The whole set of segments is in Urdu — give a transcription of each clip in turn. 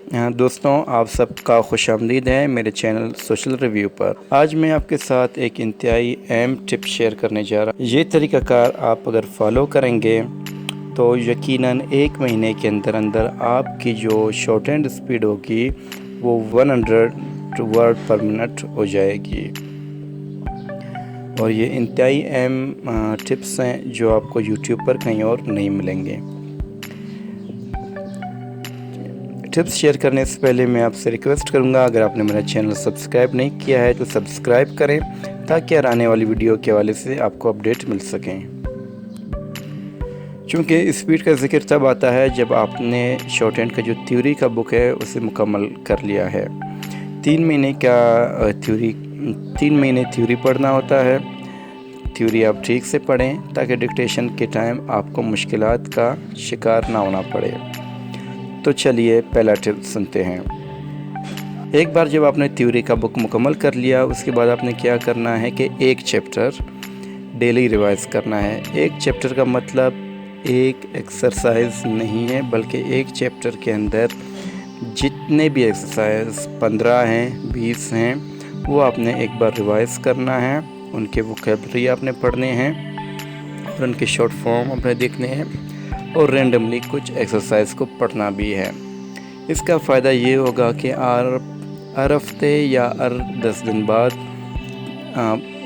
دوستوں، آپ سب کا خوش آمدید ہے میرے چینل سوشل ریویو پر۔ آج میں آپ کے ساتھ ایک انتہائی اہم ٹپ شیئر کرنے جا رہا ہوں۔ یہ طریقہ کار آپ اگر فالو کریں گے تو یقیناً 1 مہینے کے اندر اندر آپ کی جو شارٹ ہینڈ اسپیڈ ہوگی وہ 100 ورڈ پر منٹ ہو جائے گی۔ اور یہ انتہائی اہم ٹپس ہیں جو آپ کو یوٹیوب پر کہیں اور نہیں ملیں گے۔ ٹپس شیئر کرنے سے پہلے میں آپ سے ریکویسٹ کروں گا، اگر آپ نے میرا چینل سبسکرائب نہیں کیا ہے تو سبسکرائب کریں تاکہ آنے والی ویڈیو کے حوالے سے آپ کو اپڈیٹ مل سکیں۔ چونکہ اسپیڈ کا ذکر تب آتا ہے جب آپ نے شارٹ ہینڈ کا جو تھیوری کا بک ہے اسے مکمل کر لیا ہے۔ 3 مہینے تھیوری پڑھنا ہوتا ہے۔ تھیوری آپ ٹھیک سے پڑھیں تاکہ ڈکٹیشن کے ٹائم آپ کو مشکلات کا شکار نہ ہونا پڑے۔ تو چلیے پہلا ٹپ سنتے ہیں۔ ایک بار جب آپ نے تھیوری کا بک مکمل کر لیا، اس کے بعد آپ نے کیا کرنا ہے کہ ایک چیپٹر ڈیلی ریوائز کرنا ہے۔ ایک چیپٹر کا مطلب ایک ایکسرسائز نہیں ہے، بلکہ ایک چیپٹر کے اندر جتنے بھی ایکسرسائز 15 ہیں 20 ہیں وہ آپ نے ایک بار ریوائز کرنا ہے۔ ان کے ووکیبلری آپ نے پڑھنے ہیں اور ان کے شارٹ فارم آپ نے دیکھنے ہیں اور رینڈملی کچھ ایکسرسائز کو پڑھنا بھی ہے۔ اس کا فائدہ یہ ہوگا کہ ہر ہفتے یا ہر 10 دن بعد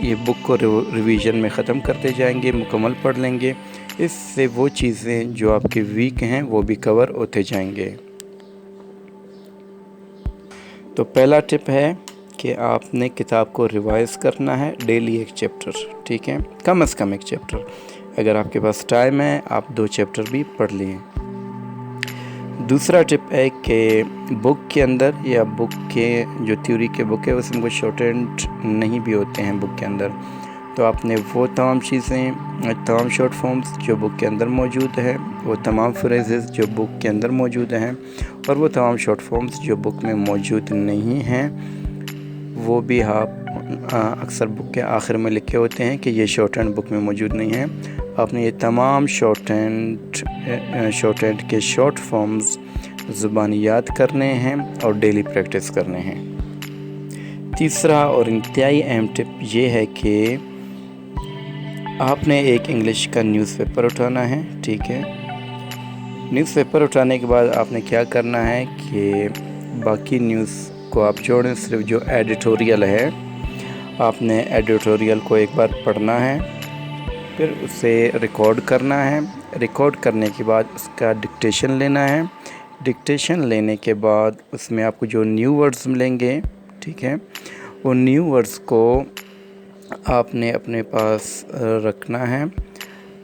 یہ بک کو ریویژن میں ختم کرتے جائیں گے، مکمل پڑھ لیں گے۔ اس سے وہ چیزیں جو آپ کے ویک ہیں وہ بھی کور ہوتے جائیں گے۔ تو پہلا ٹپ ہے کہ آپ نے کتاب کو ریوائز کرنا ہے ڈیلی ایک چیپٹر، ٹھیک ہے، کم از کم ایک چیپٹر۔ اگر آپ کے پاس ٹائم ہے آپ 2 چیپٹر بھی پڑھ لیں۔ دوسرا ٹپ ہے کہ بک کے اندر یا بک کے جو تھیوری کے بک ہے اس میں کوئی شارٹ ہینڈ نہیں بھی ہوتے ہیں بک کے اندر، تو آپ نے وہ تمام شارٹ فارمز جو بک کے اندر موجود ہے، وہ تمام فریزز جو بک کے اندر موجود ہیں اور وہ تمام شارٹ فارمز جو بک میں موجود نہیں ہیں وہ بھی آپ اکثر بک کے آخر میں لکھے ہوتے ہیں کہ یہ شارٹ ہینڈ بک میں موجود نہیں ہے۔ آپ نے یہ تمام شارٹ ہینڈ کے شارٹ فارمز زبانی یاد کرنے ہیں اور ڈیلی پریکٹس کرنے ہیں۔ تیسرا اور انتہائی اہم ٹپ یہ ہے کہ آپ نے ایک انگلش کا نیوز پیپر اٹھانا ہے، ٹھیک ہے۔ نیوز پیپر اٹھانے کے بعد آپ نے کیا کرنا ہے کہ باقی نیوز کو آپ چھوڑیں، صرف جو ایڈیٹوریل ہے آپ نے ایڈیٹوریل کو ایک بار پڑھنا ہے، پھر اسے ریکارڈ کرنا ہے۔ ریکارڈ کرنے کے بعد اس کا ڈکٹیشن لینا ہے۔ ڈکٹیشن لینے کے بعد اس میں آپ کو جو نیو ورڈز ملیں گے، ٹھیک ہے، وہ نیو ورڈز کو آپ نے اپنے پاس رکھنا ہے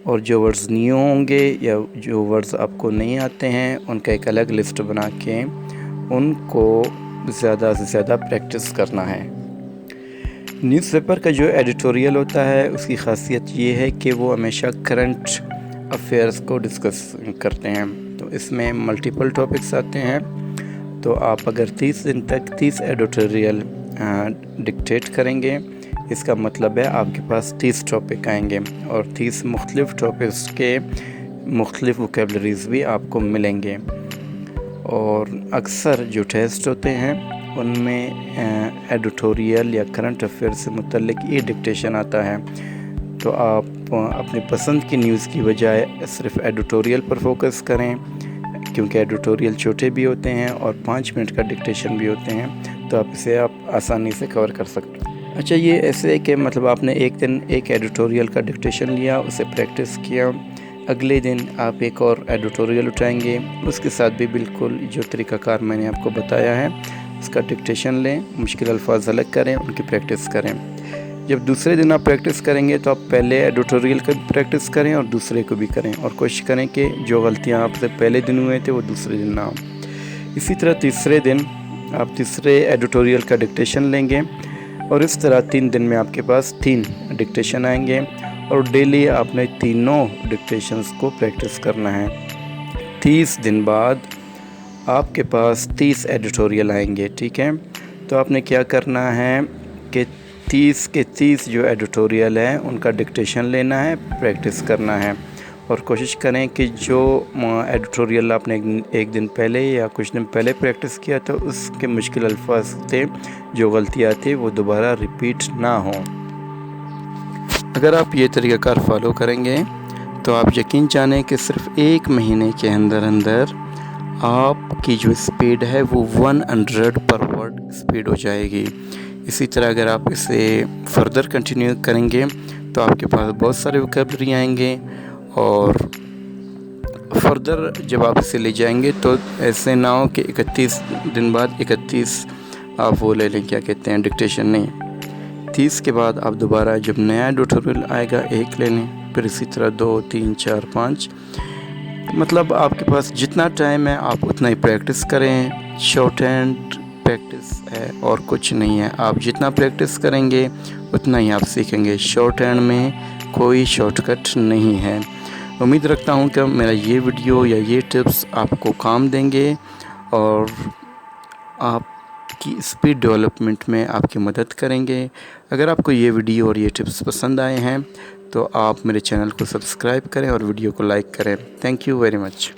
اور جو ورڈز نیو ہوں گے یا جو ورڈز آپ کو نہیں آتے ہیں ان کا ایک الگ لسٹ بنا کے ان کو زیادہ سے زیادہ پریکٹس کرنا ہے۔ نیوز پیپر کا جو ایڈیٹوریل ہوتا ہے اس کی خاصیت یہ ہے کہ وہ ہمیشہ کرنٹ افیئرز کو ڈسکس کرتے ہیں، تو اس میں ملٹیپل ٹاپکس آتے ہیں۔ تو آپ اگر 30 دن تک 30 ایڈیٹوریل ڈکٹیٹ کریں گے، اس کا مطلب ہے آپ کے پاس 30 ٹاپک آئیں گے اور 30 مختلف ٹاپکس کے مختلف ووکیبلریز بھی آپ کو ملیں گے۔ اور اکثر جو ٹیسٹ ہوتے ہیں ان میں ایڈیٹوریل یا کرنٹ افیئر سے متعلق یہ ڈکٹیشن آتا ہے، تو آپ اپنی پسند کی نیوز کی بجائے صرف ایڈیٹوریل پر فوکس کریں، کیونکہ ایڈیٹوریل چھوٹے بھی ہوتے ہیں اور 5 منٹ کا ڈکٹیشن بھی ہوتے ہیں، تو آپ آسانی سے کور کر سکتے ہیں۔ اچھا، یہ ایسے ہے کہ مطلب آپ نے ایک دن ایک ایڈیٹوریل کا ڈکٹیشن لیا، اسے پریکٹس کیا، اگلے دن آپ ایک اور ایڈیٹوریل اٹھائیں گے، اس کے ساتھ بھی بالکل جو طریقہ کار میں نے آپ کو بتایا ہے اس کا ڈکٹیشن لیں، مشکل الفاظ الگ کریں، ان کی پریکٹس کریں۔ جب دوسرے دن آپ پریکٹس کریں گے تو آپ پہلے ایڈیٹوریل کا بھی پریکٹس کریں اور دوسرے کو بھی کریں، اور کوشش کریں کہ جو غلطیاں آپ سے پہلے دن ہوئے تھے وہ دوسرے دن نہ ہوں۔ اسی طرح تیسرے دن آپ تیسرے ایڈیٹوریل کا ڈکٹیشن لیں گے اور اس طرح 3 دن میں آپ کے پاس 3 ڈکٹیشن آئیں گے اور ڈیلی آپ نے تینوں ڈکٹیشنز کو پریکٹس کرنا ہے۔ 30 دن بعد آپ کے پاس 30 ایڈیٹوریل آئیں گے، ٹھیک ہے۔ تو آپ نے کیا کرنا ہے کہ 30 کے 30 جو ایڈیٹوریل ہیں ان کا ڈکٹیشن لینا ہے، پریکٹس کرنا ہے اور کوشش کریں کہ جو ایڈیٹوریل آپ نے ایک دن پہلے یا کچھ دن پہلے پریکٹس کیا تھا اس کے مشکل الفاظ تھے، جو غلطیاں تھیں وہ دوبارہ ریپیٹ نہ ہوں۔ اگر آپ یہ طریقہ کار فالو کریں گے تو آپ یقین جانیں کہ صرف 1 مہینے کے اندر آپ کی جو اسپیڈ ہے وہ 100 پر ورڈ اسپیڈ ہو جائے گی۔ اسی طرح اگر آپ اسے فردر کنٹینیو کریں گے تو آپ کے پاس بہت سارے ووکیبلری آئیں گے، اور فردر جب آپ اسے لے جائیں گے تو ایسے نہ ہو کہ 31 دن بعد 31 آپ وہ لے لیں، کیا کہتے ہیں، ڈکٹیشن نہیں، 30 کے بعد آپ دوبارہ جب نیا ایڈیٹوریل آئے گا 1 لے لیں، پھر اسی طرح 2 3 4 5، مطلب آپ کے پاس جتنا ٹائم ہے آپ اتنا ہی پریکٹس کریں۔ شارٹ ہینڈ پریکٹس ہے اور کچھ نہیں ہے، آپ جتنا پریکٹس کریں گے اتنا ہی آپ سیکھیں گے۔ شارٹ ہینڈ میں کوئی شارٹ کٹ نہیں ہے۔ امید رکھتا ہوں کہ میرا یہ ویڈیو یا یہ ٹپس آپ کو کام دیں گے اور آپ کی اسپیڈ ڈیولپمنٹ میں آپ کی مدد کریں گے۔ اگر آپ کو یہ ویڈیو اور یہ ٹپس پسند آئے ہیں تو آپ میرے چینل کو سبسکرائب کریں اور ویڈیو کو لائک کریں۔ Thank you very much.